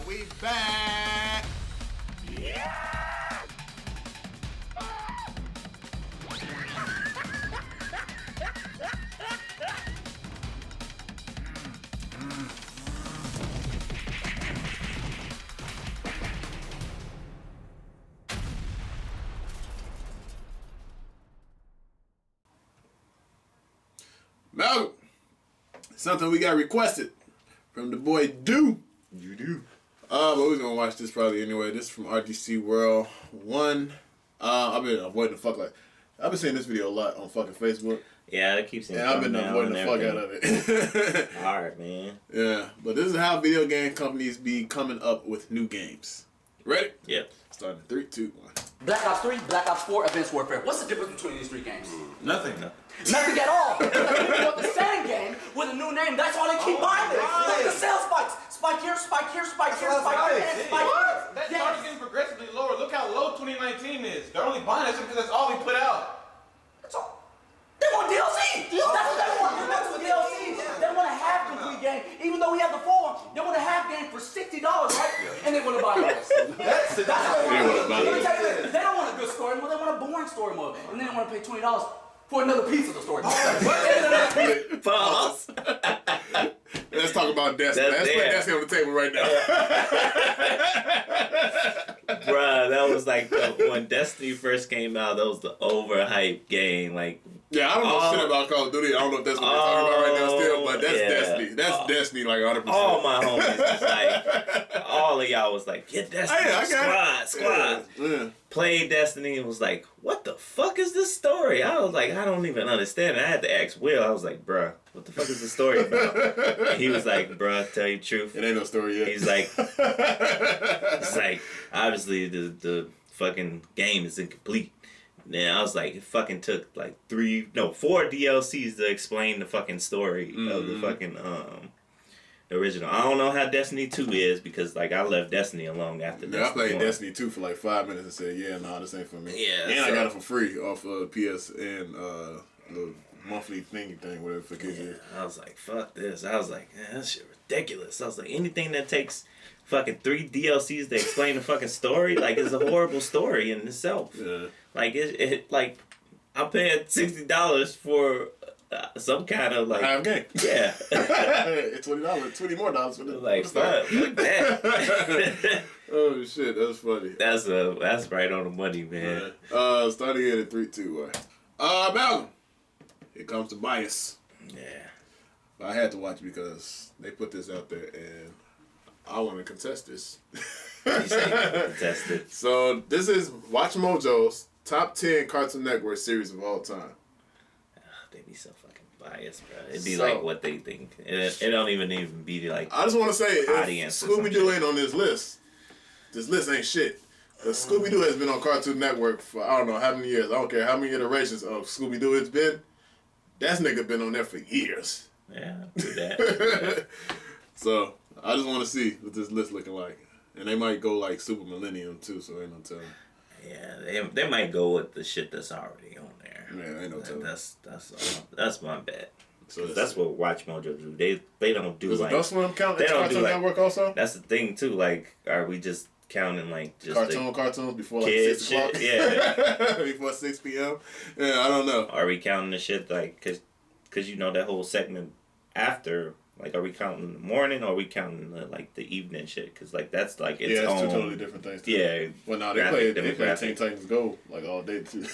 We back. Yeah! Malcolm, something we got requested from the boy Do. You do. But we're gonna watch this probably anyway. This is from RGC World 1. I've been avoiding the fuck I've been seeing this video a lot on fucking Facebook. Yeah, I keep seeing. And I've been avoiding the fuck out of it. Alright, man. Yeah, but this is how video game companies be coming up with new games. Ready? Yep. Starting in 3, 2, 1. Black Ops 3, Black Ops 4, Advanced Warfare. What's the difference between these three games? Nothing. Nothing at all. Because people want the same game with a new name. That's why they keep buying it. Look at the sales spikes. Spike here, spike here, spike here, spike here, and spike here. That started getting progressively lower. Look how low 2019 is. They're only buying us because that's all we put out. That's all. They want DLC. That's what they want. They want some DLC. They want a half complete game. Even though we have the full one, they want a half game for $60, right? And they want to buy those. That's what they want. They don't want a good story mode. They want a boring story mode. And then they want to pay $20 for another piece of the story mode. Pause. Let's talk about Destiny. Let's put Destiny on the table right now. Bruh, that was like when Destiny first came out, that was the overhyped game. Like, yeah, I don't know shit about Call of Duty. I don't know if that's what we're talking about right now still, but that's Destiny. That's Destiny like 100%. All my homies was like, all of y'all was like, get Destiny, squad. Yeah. Played Destiny and was like, what the fuck is this story? I was like, I don't even understand it. I had to ask Will. I was like, bruh, what the fuck is the story about? And he was like, bruh, tell you the truth. It ain't no story yet. He's like, it's like, obviously the fucking game is incomplete. And I was like, it fucking took like 4 DLCs to explain the fucking story of the fucking original. I don't know how Destiny 2 is because like I left Destiny alone after Destiny. I played 1. Destiny 2 for like 5 minutes and said, yeah, nah, this ain't for me. Yeah, and I got it for free off PS and the monthly thing, whatever for kids. Yeah, I was like, fuck this. I was like, man, that shit ridiculous. I was like, anything that takes fucking 3 DLCs to explain the fucking story, like, it's a horrible story in itself. Yeah. Like, it like, I paid $60 for some kind of, like... half game. Yeah. It's $20, $20 more for this. Like, fuck that. Oh, shit, that's funny. That's right on the money, man. Starting in 3, 2, 1. Malcolm. Here comes the bias. Yeah. I had to watch because they put this out there and I want to contest this. You say contest it. So this is Watch Mojo's top 10 Cartoon Network series of all time. They be so fucking biased, bro. It'd be like what they think. It don't even be like. I just want to say, audience if Scooby-Doo ain't on this list ain't shit. Because Scooby-Doo has been on Cartoon Network for I don't know how many years. I don't care how many iterations of Scooby-Doo it's been. That nigga been on there for years. Yeah, do that. So I just want to see what this list looking like. And they might go like Super Millennium too, so ain't no telling. Yeah, they might go with the shit that's already on there. Yeah, ain't no telling. That's my bet. So that's what Watch Mojo do. They don't do does like. Adult Swim count They as don't Cartoon do like, Network also? That's the thing too. Like, are we just counting like just cartoons before like kids 6 o'clock? shit? Yeah. Before 6 p.m. Yeah, I don't know. Are we counting the shit like cause you know that whole segment after? Like, are we counting the morning or are we counting the evening shit? Because, like, that's, like, its it's own... two totally different things, too. Yeah. Well, no, they play Teen Titans Go, like, all day, too.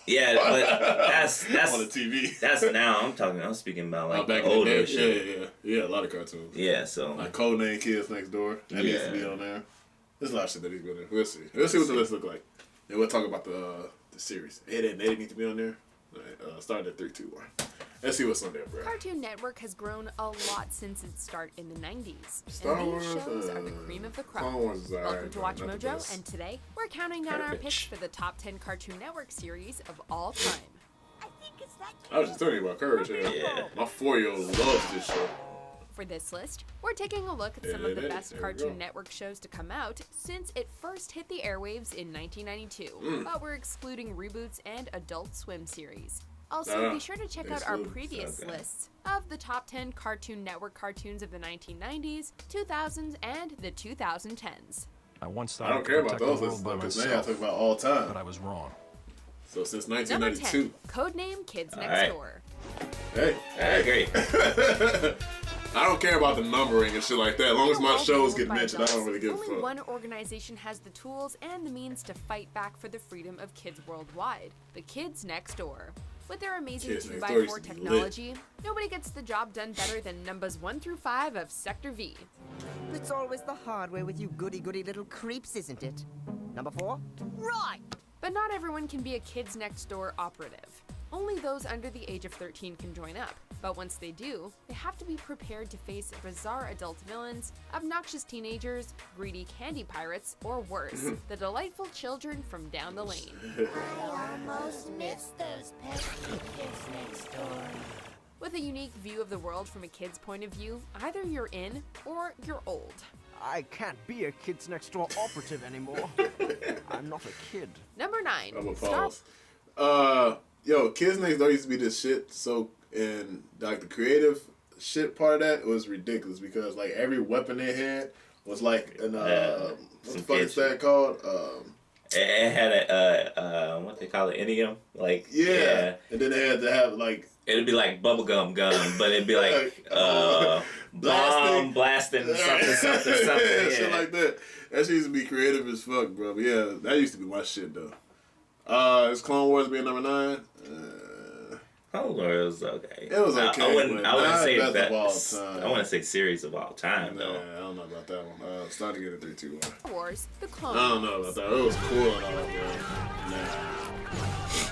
Yeah, but that's... on the TV. That's now. I'm speaking about, like, back the older in the day. shit. Yeah, a lot of cartoons. Yeah, so... Like, Codename Kids Next Door. That needs to be on there. There's a lot of shit that he's been in. We'll see. We'll see what the list look like. And we'll talk about the series. Eddy need to be on there. Starting at 3, 2, 1. Let's see what's on there, bro. Cartoon Network has grown a lot since its start in the 90s. Star and Wars, these shows are the cream of the crop. Star Wars is Welcome to Watch not the Mojo, best. and today we're counting down our Garbage. picks for the top 10 Cartoon Network series of all time. I was just telling you about Courage. Yeah. My 4-year-old loves this show. For this list, we're taking a look at some of the best There we Cartoon go. Network shows to come out since it first hit the airwaves in 1992, but we're excluding reboots and Adult Swim series. Also, be sure to check out our exclude. previous lists of the top 10 Cartoon Network cartoons of the 1990s, 2000s, and the 2010s. I once I thought don't care about protect those the lists world though, by because now I myself, talk about all time. but I was wrong. So since Number 1992. 10, Codename Kids Next Alright. Door. Hey, I agree. I don't care about the numbering and shit like that. As long as my All shows ruled get by mentioned, I don't adults, really give a only fuck. one organization has the tools and the means to fight back for the freedom of kids worldwide, the Kids Next Door. With their amazing Kids Next Door 2x4 used to be lit. technology, nobody gets the job done better than numbers 1 through 5 of Sector V. It's always the hard way with you goody-goody little creeps, isn't it? Number 4? Right! But not everyone can be a Kids Next Door operative. Only those under the age of 13 can join up, but once they do, they have to be prepared to face bizarre adult villains, obnoxious teenagers, greedy candy pirates, or worse, the delightful children from down the lane. Almost missed those pesky kids next door. With a unique view of the world from a kid's point of view, either you're in or you're old. I can't be a Kids Next Door operative anymore. I'm not a kid. Number 9. I'm gonna Star- pause. Yo, Kids Next Door used to be this shit. So, and like the creative shit part of that was ridiculous because like every weapon they had was like an what the fuck is that called? It had a what they call it, idiom, like Yeah. And then they had to have like it'd be like bubblegum gun, but it'd be like bomb blasting something. yeah, Yeah. shit like that. That shit used to be creative as fuck, bro. But yeah, that used to be my shit though. Is Clone Wars being number 9? Clone Wars, okay. It was okay. I wouldn't not say best that. of all time. I wouldn't say series of all time Nah, though. I don't know about that one. It's starting to get a 3, 2, 1. Star Wars, The Clone I don't know Wars. about that. It was cool and all, bro. Nah.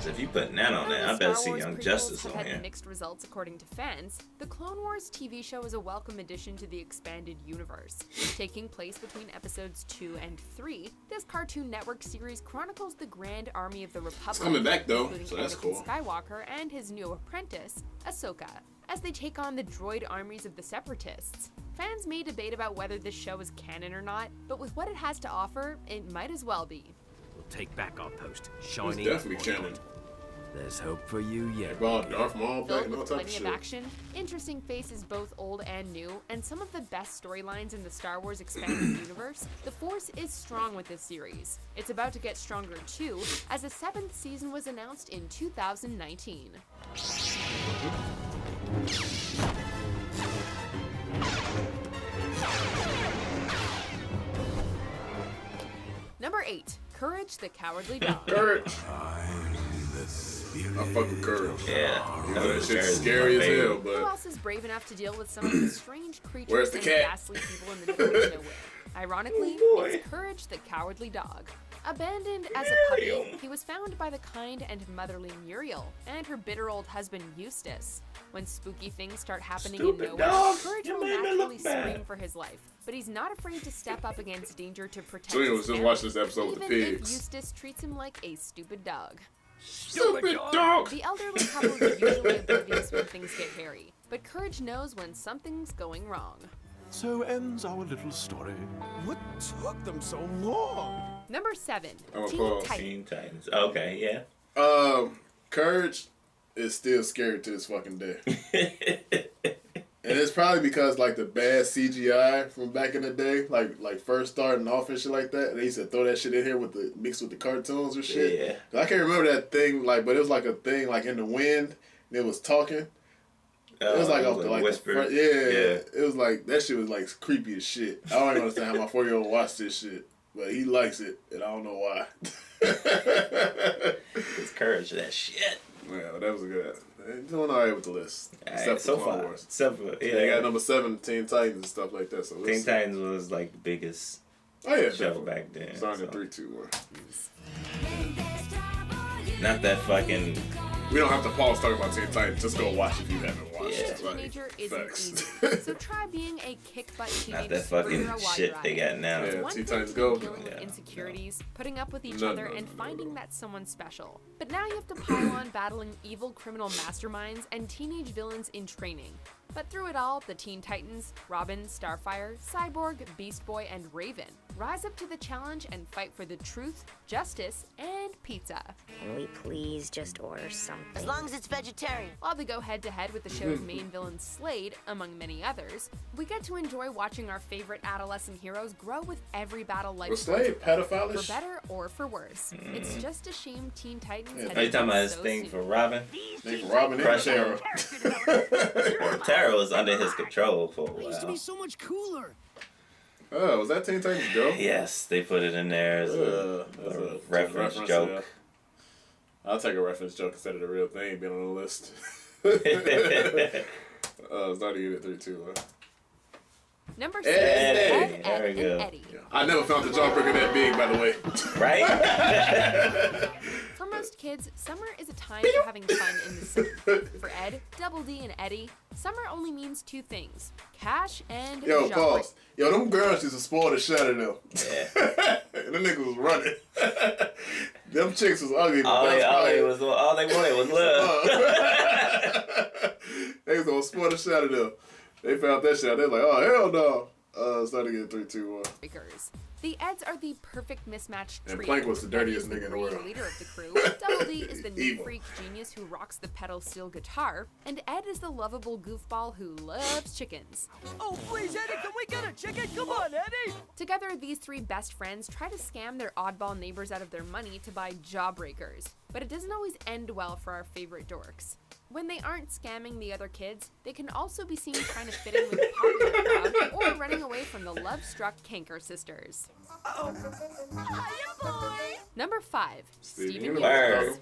So if you putting that on there, I Although better Star see Wars Young prequels Justice have on had here. mixed results according to fans, the Clone Wars TV show is a welcome addition to the expanded universe. Taking place between episodes 2 and 3, this Cartoon Network series chronicles the Grand Army of the Republic, coming back, though, including so that's Anakin cool. Skywalker and his new apprentice, Ahsoka, as they take on the droid armies of the Separatists. Fans may debate about whether this show is canon or not, but with what it has to offer, it might as well be. We'll take back our post. It's Shining. definitely canon. There's hope for you They yet. brought Darth Maul back Filled and all with type of plenty of shit. action, interesting faces both old and new, and some of the best storylines in the Star Wars expanded universe, the Force is strong with this series. It's about to get stronger too, as a 7th season was announced in 2019. Number 8, Courage the Cowardly Dog. Courage. I fuck with Courage. Yeah, That shit's scary as hell, Who but else is brave enough to deal with some of the strange creatures Where's the and cat? ghastly people in the middle of nowhere? Ironically, Oh, boy. it's Courage the Cowardly Dog. Abandoned as a Muriel. puppy, he was found by the kind and motherly Muriel and her bitter old husband Eustace. When spooky things start happening Stupid in nowhere, dog, Courage you will made me naturally look bad. scream for his life, but he's not afraid to step up against danger to protect So anyways, his just family, watch this episode with the even if pigs. Eustace treats him like a stupid dog. stupid dog. The elderly couple is usually oblivious when things get hairy, but Courage knows when something's going wrong. So ends our little story. What took them so long? Number 7, I'm a Teen pause. Titans. Teen Titans. Okay, yeah. Courage is still scary to this fucking day. And it's probably because like the bad CGI from back in the day, like first starting off and shit like that. They used to throw that shit in here with the mixed with the cartoons or shit. Yeah. 'Cause I can't remember that thing but it was like a thing like in the wind and it was talking. It was like off the like whisper. the front, yeah. It was like that shit was like creepy as shit. I don't even understand how my 4-year-old watched this shit, but he likes it and I don't know why. It's Courage, that shit. Yeah, that was a good. They're doing alright with the list. Alright, so Clone far. Wars. Except for, They yeah. got number 7, Teen Titans and stuff like that. So we'll Teen see. Titans was like the biggest Oh yeah, show definitely. back then. Starting so. at 3, 2, 1. Not that fucking. We don't have to pause talking about Teen Titans. Just go watch if you haven't watched. Yeah. it. Like, Teenager isn't facts. easy, so try being a kick-butt teenage Not that fucking superhero while shit you're they at it. got now. Yeah. It's one Teen thing Titans Go. dealing with Yeah. insecurities, putting up with each No, other, no, and no, finding no. that someone's special. But now you have to pile on battling evil criminal masterminds and teenage villains in training. But through it all, the Teen Titans, Robin, Starfire, Cyborg, Beast Boy, and Raven rise up to the challenge and fight for the truth, justice, and pizza. Can we please just order something? As long as it's vegetarian. While they go head-to-head with the show's main villain Slade, among many others, we get to enjoy watching our favorite adolescent heroes grow with every battle life Was Slade pedophile? for better or for worse. It's just a shame Teen Titans Are you talking about his so thing soon. for Robin? Thing for Robin and Crush Tara. Tara was under his control for a It used to be while. so much cooler. Oh, was that Teen Titans Go? Yes, they put it in there as That's a reference joke. Yeah. I'll take a reference joke instead of the real thing being on the list. Starting to get it 3-2. Number 6, Eddie. Ed, There we and go. Eddy. I never found the jawbreaker that big, by the way. Right? For most kids, summer is a time for having fun in the sun. For Ed, Double D, and Eddy, summer only means 2 things: cash and Yo, jawbreaker. pause. Yo, them girls used to spoil the shit out of them. Yeah. And them niggas was running. Them chicks was ugly, but all they wanted was love. They was gonna spoil the shit out of them. They found that shit out. They was like, oh, hell no. Starting to get 3-2. Breakers. The Eds are the perfect mismatched And trio. Plank was the dirtiest Eddie is nigga in the green world. leader of the crew. Double D is the neat Evil. freak genius who rocks the pedal steel guitar, and Ed is the lovable goofball who loves chickens. Oh, please, Eddie, can we get a chicken? Come on, Eddie! Together, these 3 best friends try to scam their oddball neighbors out of their money to buy jawbreakers. But it doesn't always end well for our favorite dorks. When they aren't scamming the other kids, they can also be seen trying to fit in with the popular crowd or running away from the love-struck Kanker sisters. Number 5, Steven Universe.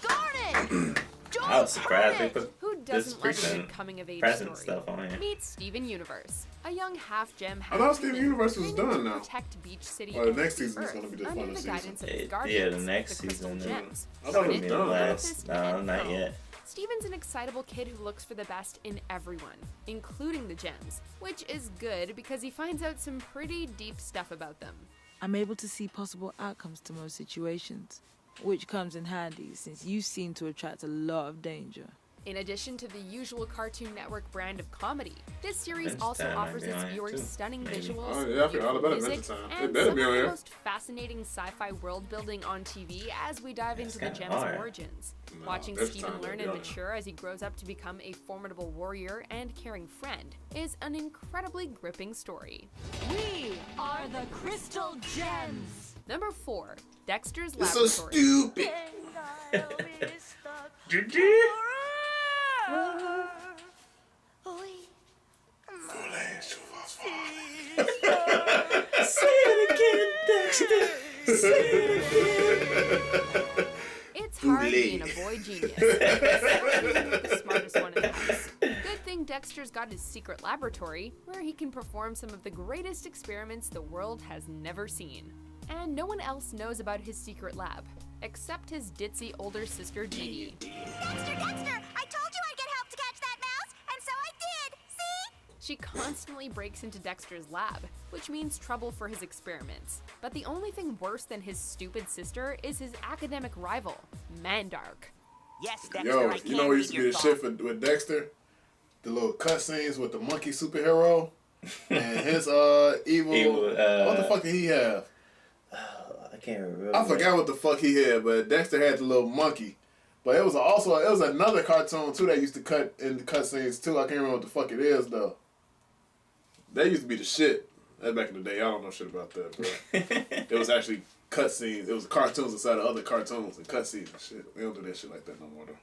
Word. I was surprised they put Who this doesn't love a present good coming-of-age present story? stuff on here. Meet Steven Universe, a young half-gem, I thought Steven Universe was training done to now. Protect Beach City Well, the and next the season's Earth gonna be the under final the season. guidance of Yeah, his the guardians, next the Crystal season, Gems. I thought it was Conan, done. Amethyst, No, and not Pearl. yet. Steven's an excitable kid who looks for the best in everyone, including the gems, which is good because he finds out some pretty deep stuff about them. I'm able to see possible outcomes to most situations, which comes in handy since you seem to attract a lot of danger. In addition to the usual Cartoon Network brand of comedy, this series Adventure also Time might offers be its on here, viewers too. stunning Maybe. visuals, Oh, yeah, I forgot all about music, Adventure Time. It and better some be of on the here. most fascinating sci-fi world building on TV as we dive into the kinda Gems' hard. origins. No, Watching Adventure Steven Time learn better and be on here. mature as he grows up to become a formidable warrior and caring friend is an incredibly gripping story. We are the Crystal Gems. Number 4, Dexter's It's so Laboratory. stupid. It's hard being a boy genius. The smartest one in the house. Good thing Dexter's got his secret laboratory, where he can perform some of the greatest experiments the world has never seen. And no one else knows about his secret lab, except his ditzy older sister Dee Dee. Dexter, I told you I'd get help to catch that mouse, and so I did. See? She constantly breaks into Dexter's lab, which means trouble for his experiments. But the only thing worse than his stupid sister is his academic rival, Mandark. Yes, Dexter, Yo, I can't you know what read used to be your the thoughts. shit with Dexter? The little cutscenes with the monkey superhero and his evil. What the fuck did he have? I can't remember. I forgot what the fuck he had, but Dexter had the little monkey. But it was another cartoon too that used to cut in the cutscenes too. I can't remember what the fuck it is though. That used to be the shit. That back in the day, I don't know shit about that, bro. It was actually cutscenes. It was cartoons inside of other cartoons and cutscenes and shit. We don't do that shit like that no more though.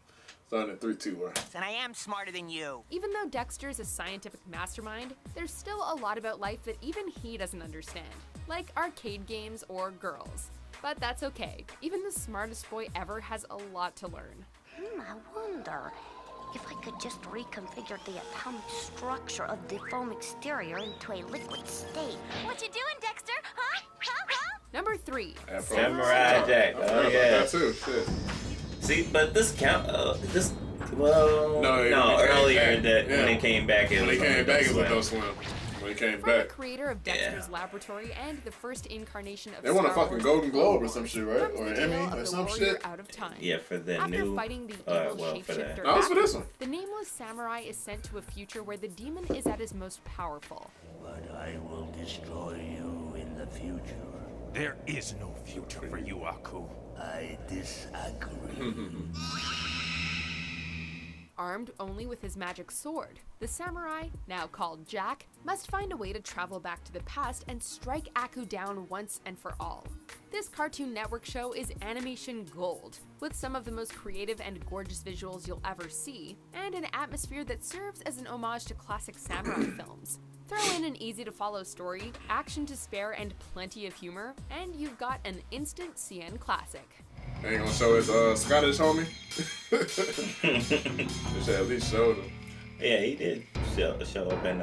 Starting at 3-2, bro. And I am smarter than you. Even though Dexter's a scientific mastermind, there's still a lot about life that even he doesn't understand, like arcade games or girls. But that's okay. Even the smartest boy ever has a lot to learn. I wonder if I could just reconfigure the atomic structure of the foam exterior into a liquid state. What you doing, Dexter? Huh? Number 3, Samurai Jack. Oh yeah. That too. Shit. See, but this count. No, No, when they came earlier back, that yeah. when they came back, it When was they came on back, it was Adult Adult Swim. Swim. When he came From back. the creator of Dexter's Laboratory and the first incarnation of They won a Star fucking Wars Golden Globe or Wars some shit, right? comes Or the an tale Emmy of or the some warrior shit. out of time. Yeah, for the After new. fighting the evil For that. shapeshifter That was for this one. the nameless samurai is sent to a future where the demon is at his most powerful. But I will destroy you in the future. There is no future for you, Aku. I disagree. Armed only with his magic sword, the samurai, now called Jack, must find a way to travel back to the past and strike Aku down once and for all. This Cartoon Network show is animation gold, with some of the most creative and gorgeous visuals you'll ever see, and an atmosphere that serves as an homage to classic samurai films. Throw in an easy-to-follow story, action to spare, and plenty of humor, and you've got an instant CN classic. Ain't gonna show his Scottish homie. They should at least show him. Yeah, he did show up in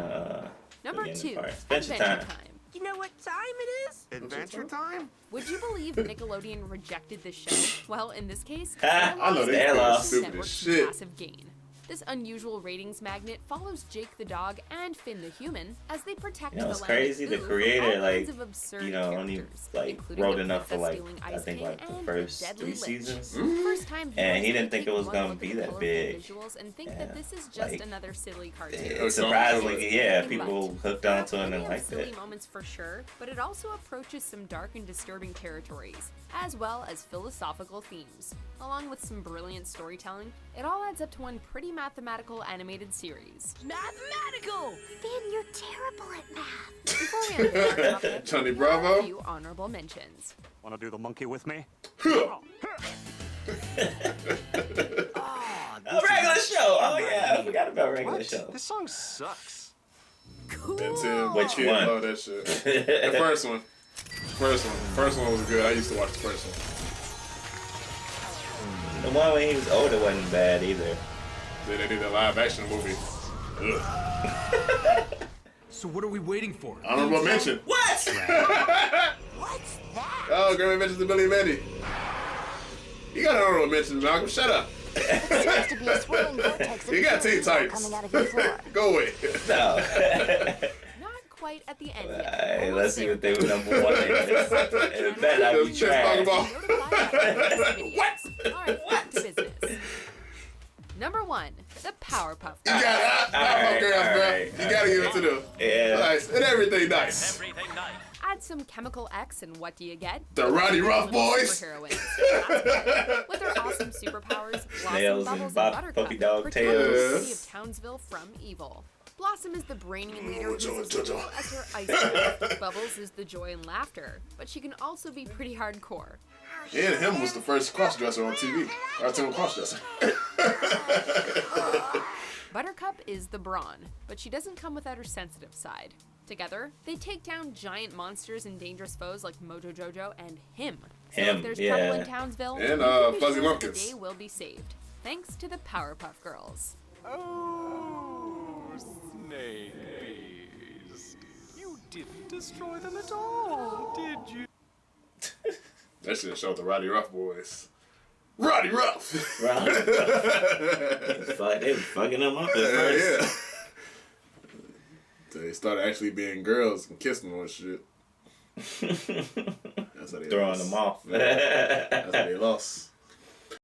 Number beginning 2, part. Adventure Time. You know what time it is? Adventure time? Would you believe Nickelodeon rejected this show? Well, in this case, I know they lost. stupid as network's shit. massive gain. This unusual ratings magnet follows Jake the dog and Finn the human as they protect You know, the it's land crazy. of The Ooh from creator, all like, kinds of absurd only characters, like including wrote the enough for princess like stealing I ice think cream like the and first deadly 3 lich. seasons. First time And he viewers didn't think take it was one gonna look at be the that colorful big. visuals and think Yeah, that this is just like, another silly cartoon. Surprisingly, yeah, But people hooked onto it and plenty of liked silly it. moments for sure, but it also approaches some dark and disturbing territories, as well as philosophical themes. Along with some brilliant storytelling, it all adds up to one pretty mathematical animated series. Mathematical! Finn, you're terrible at math. Before we end this topic, Johnny here are Bravo. a few honorable mentions. Wanna do the monkey with me? A regular show. Oh yeah, I forgot about regular show. This song sucks. That's him. Which Kid one? love that shit. The first one. First one was good. I used to watch the first one. The one when he was older wasn't bad either. Then they did the live action movie. Ugh. So what are we waiting for? Honorable mention. What? What's that? Oh, Grammy mentions to Billy and Mandy. You got an honorable mention, Malcolm. Shut up. Seems to be a swirling vortex of You got Teen coming Titans. out of your floor. Go away. No. Not quite at the end yet. Hey, let's see what they were number one in. It better not be Just trash. talk about. What? Alright, back to business. Number 1, the Powerpuff Girls. You got Powerpuff Girls, bro. You gotta give it to them. Yeah. Nice. And everything nice. Add some Chemical X and what do you get? The Roddy Rough Boys. Superheroines. With their awesome superpowers, Blossom, Snails Bubbles, and and Puppy Buttercup Dog protect Tails. the city of Townsville from evil. Blossom is the brainy leader who's as cool as her ice cream. Bubbles is the joy and laughter, but she can also be pretty hardcore. And him was the first crossdresser on TV. Cartoon crossdresser. Buttercup is the brawn, but she doesn't come without her sensitive side. Together, they take down giant monsters and dangerous foes like Mojo Jojo and him. So Him, if there's yeah. trouble in Townsville, And, you can be Fuzzy sure Lumpkins. the day will be saved. Thanks to the Powerpuff Girls. Oh, snakebees. You didn't destroy them at all, did you? That should have showed the Roddy Rough Boys. Roddy Rough! Right. They was fucking them up at first. Yeah. They started actually being girls and kissing them and shit. That's how they Throwing lost. them off. Yeah. That's how they lost.